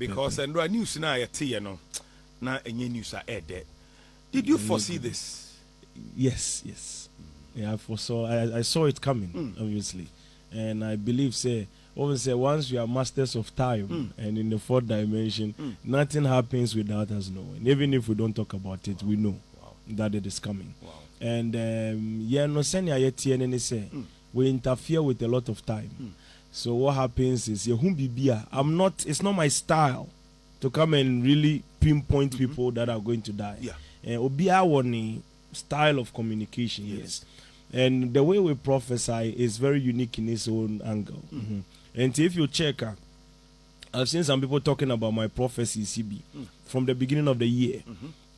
because and news na yete no na enye news are there. Did you foresee this? Yes. Yeah, I foresaw. I saw it coming, obviously, and I believe once you are masters of time and in the fourth dimension, nothing happens without us knowing. Even if we don't talk about it, we know that it is coming. Wow. And we interfere with a lot of time. So what happens is it's not my style to come and really pinpoint people that are going to die. And style of communication, yes. And the way we prophesy is very unique in its own angle. And if you check, I've seen some people talking about my prophecy CB from the beginning of the year.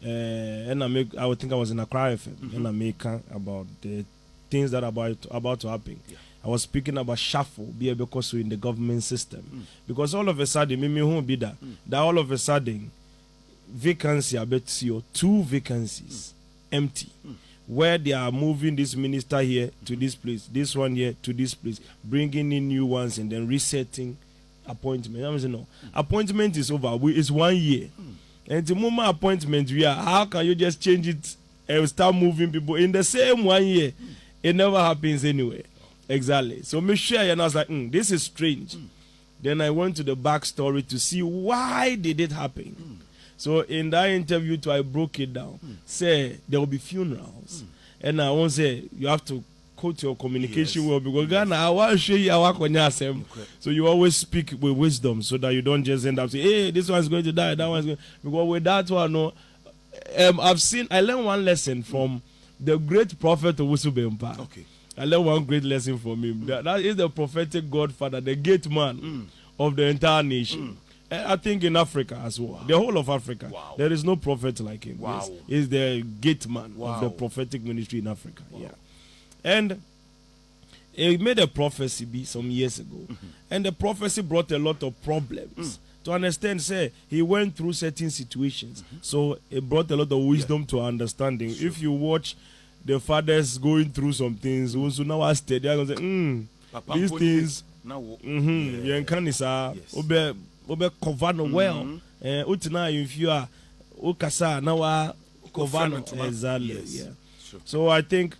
And I would think I was in Accra FM in America about the things that are about to happen. I was speaking about shuffle because we're in the government system. Because all of a sudden, that all of a sudden, vacancy, I bet you 2 vacancies empty. Where they are moving this minister here to this place, this one here to this place, bringing in new ones and then resetting appointment. I mean, no, appointment is over. It's 1 year. And the moment appointment we are, how can you just change it and start moving people in the same 1 year? It never happens anyway. Exactly. So me share and I was like, this is strange. Then I went to the backstory to see why did it happen. So in that interview too, I broke it down. Say there will be funerals. And I won't say you have to quote your communication well because Ghana, I want to show you how so you always speak with wisdom so that you don't just end up saying, hey, this one's going to die, that one's going to, because with that one, no, I learned one lesson from the great prophet Owusu Bempah. Okay. I learned one great lesson from him. That is the prophetic godfather, the gate man of the entire nation. I think in Africa as well, the whole of Africa, there is no prophet like him. Yes. He's the gate man of the prophetic ministry in Africa. Yeah, and he made a prophecy some years ago, and the prophecy brought a lot of problems. To understand, he went through certain situations, so it brought a lot of wisdom to understanding. Sure. If you watch the fathers going through some things, also now I steady, I gonna say, these things, obe cover no well utina if you are ukasa na cover exactly. Yeah. Sure. So I think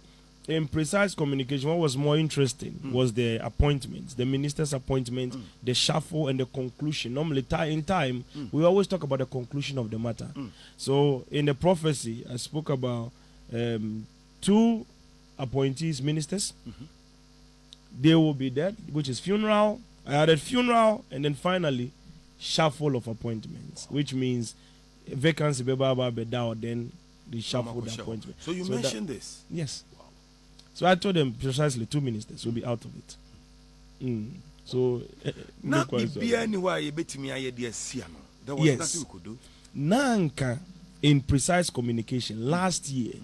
in precise communication what was more interesting was the appointments, the minister's appointment, the shuffle and the conclusion. Normally in time we always talk about the conclusion of the matter. So in the prophecy I spoke about 2 appointees, ministers. They will be dead, which is funeral. I added funeral and then finally shuffle of appointments, which means vacancy then the shuffle the appointment. So you mentioned this? Yes. Wow. So I told them precisely 2 ministers will be out of it. So now be anywhere you bet me there was nothing we could do. Nanka in precise communication last year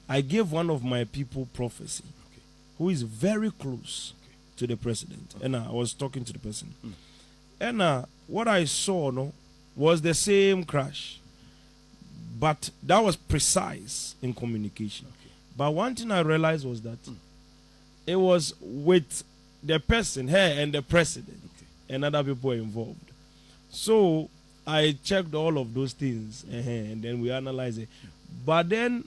I gave one of my people prophecy who is very close to the president, and I was talking to the person. And what I saw was the same crash, but that was precise in communication. But one thing I realized was that it was with the person, her and the president, and other people involved. So I checked all of those things, and then we analyzed it. But then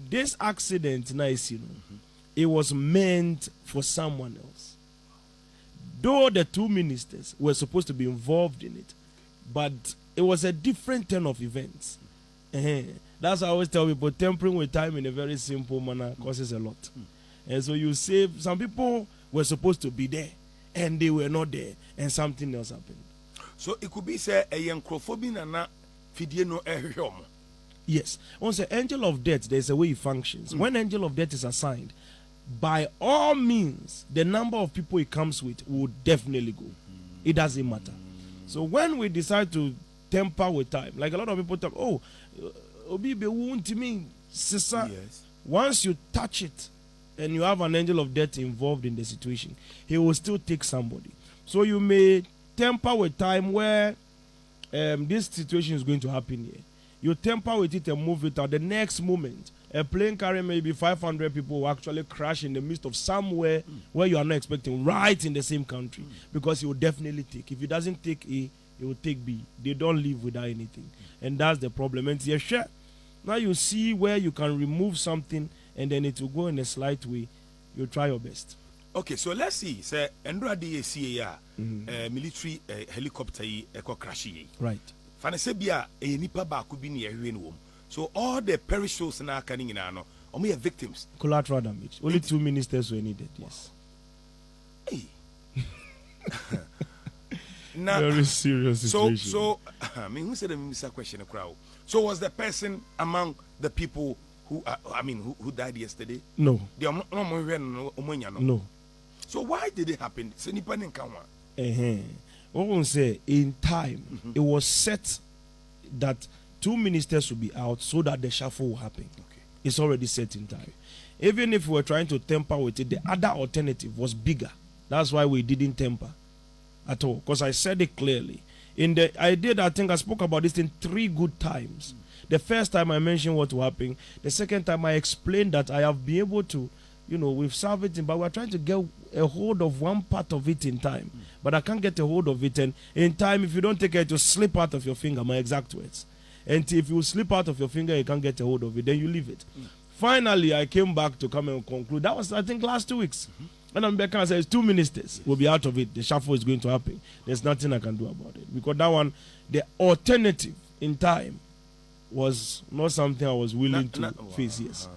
this accident, it was meant for someone else. Though the 2 ministers were supposed to be involved in it, but it was a different turn of events. That's why I always tell people, tempering with time in a very simple manner causes a lot. And so you save, some people were supposed to be there, and they were not there, and something else happened. So it could be say a yankrophobia na fidie no ehwom. Yes. Once an angel of death, there's a way it functions. When angel of death is assigned, by all means, the number of people it comes with will definitely go. It doesn't matter. So when we decide to temper with time, like a lot of people talk, Obibe won't mean, sister. Once you touch it and you have an angel of death involved in the situation, he will still take somebody. So you may temper with time where this situation is going to happen here. You temper with it and move it out. The next moment, a plane carrying maybe 500 people will actually crash in the midst of somewhere where you are not expecting, right in the same country, because he will definitely take. If he doesn't take A, it will take B. They don't live without anything. And that's the problem. And yeah, sure. Now you see where you can remove something and then it will go in a slight way. You try your best. Okay, so let's see. Say, Andra DACA, military helicopter crash. Right. Fanasebia, a nipa ba could be near womb. So all the perishables now coming in, only victims. Collateral damage. Only 2 ministers were needed. Yes. Hey. Now, very serious situation. So, I mean, who said a question? A crowd. So, was the person among the people who, who died yesterday? No. No. So, why did it happen? What we say in time, it was set that 2 ministers will be out so that the shuffle will happen. Okay. It's already set in time. Even if we were trying to temper with it, the other alternative was bigger. That's why we didn't temper at all, because I said it clearly. I think I spoke about this in 3 good times. The first time I mentioned what will happen. The second time I explained that I have been able to, we've salvaged it, but we're trying to get a hold of one part of it in time. But I can't get a hold of it, and in time, if you don't take it, to slip out of your finger, my exact words. And if you slip out of your finger, you can't get a hold of it, then you leave it. Finally, I came back to come and conclude. That was, I think, last 2 weeks. And I'm back and says 2 ministers will be out of it. The shuffle is going to happen. There's nothing I can do about it. Because that one, the alternative in time was not something I was willing to face. Yes.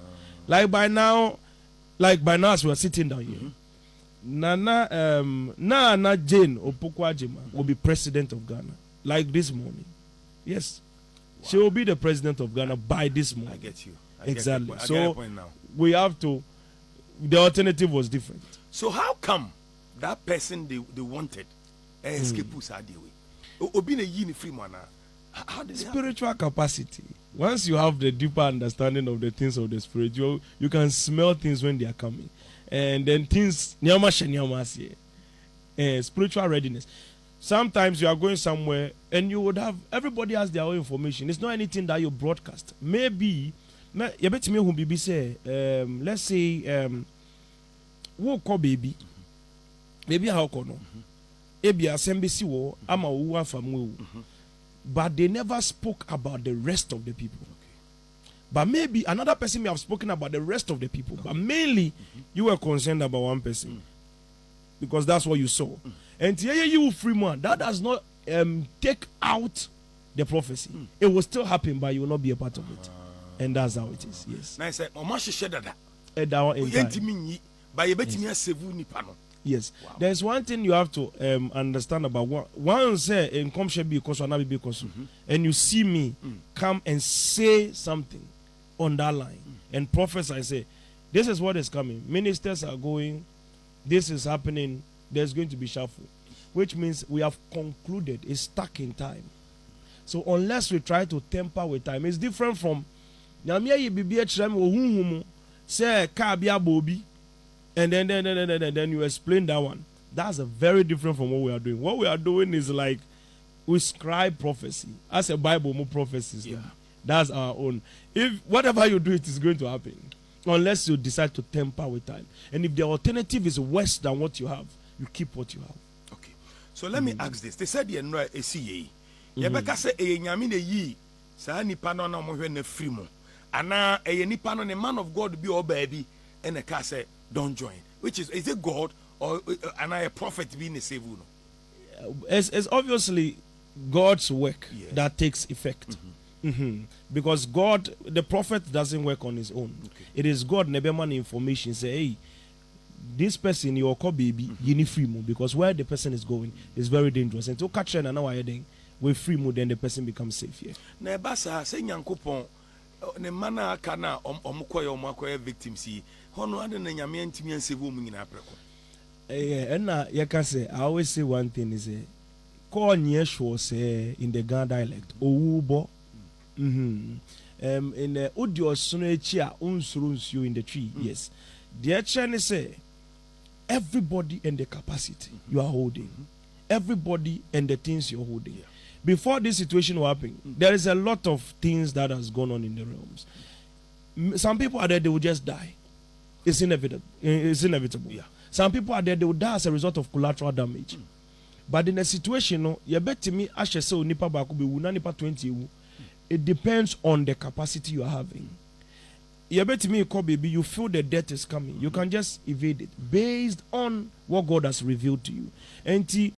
Like by now, as we are sitting down here, Nana Jane Opoku-Agyeman will be president of Ghana. Like this morning. Yes. Wow. She will be the president of Ghana by this morning. I get you. Exactly. I get so point now. We have to. The alternative was different. So how come that person they wanted escape us that way? Obin a free man. How did spiritual capacity? Once you have the deeper understanding of the things of the spirit, you can smell things when they are coming, and then things spiritual readiness. Sometimes you are going somewhere and you would have everybody has their own information. It's not anything that you broadcast. Maybe let's say wo call baby how call no ebi asembesi wo ama wo afamu but they never spoke about the rest of the people. But maybe another person may have spoken about the rest of the people, but mainly you were concerned about one person because that's what you saw. And here you free man, that does not take out the prophecy. It will still happen, but you will not be a part of it. And that's how it is. Yes. Nice. Yes. Wow. There's one thing you have to understand about one say in come should be because and you see me come and say something on that line and prophets I say this is what is coming. Ministers are going, this is happening, there's going to be shuffle, which means we have concluded it's stuck in time. So unless we try to temper with time, it's different from say Bobi, and then you explain that one. That's a very different from what we are doing. What we are doing is like we scribe prophecy as a Bible more prophecies. Yeah. That's our own. If whatever you do, it is going to happen, unless you decide to temper with time. And if the alternative is worse than what you have, you keep what you have. Okay. So let me ask this. They said you know a CA. Yebeka say e nyame na yi saa nipa no na mo hwe na free mo. Ana e nipa no ne man of God be baby and the car say don't join. Which is it God or a prophet being a save? It's obviously God's work that takes effect. Because God, the prophet doesn't work on his own. Okay. It is God nebeman information say, hey, this person you call baby, you need free mo because where the person is going is very dangerous. And to catch and now with free mo, then the person becomes safe here. Nebasa say nyankopon ne mana kana omukoye victims yi hono ade na nyame antimi anseve mu nyina preko. And you can say I always say one thing is call near sure say in the Ghana dialect owubo. In the audio sonoechi unsuru in the tree. Yes. The action is say everybody and the capacity you are holding. Everybody and the things you're holding. Yeah. Before this situation will happen, there is a lot of things that has gone on in the realms. Some people are there, they will just die. It's inevitable. Yeah. Some people are there, they will die as a result of collateral damage. But in a situation, no, you bet me I shall say nipa baako be wu na nipa 20 wu. It depends on the capacity you are having. You bet me call baby, you feel the death is coming. You can just evade it based on what God has revealed to you. And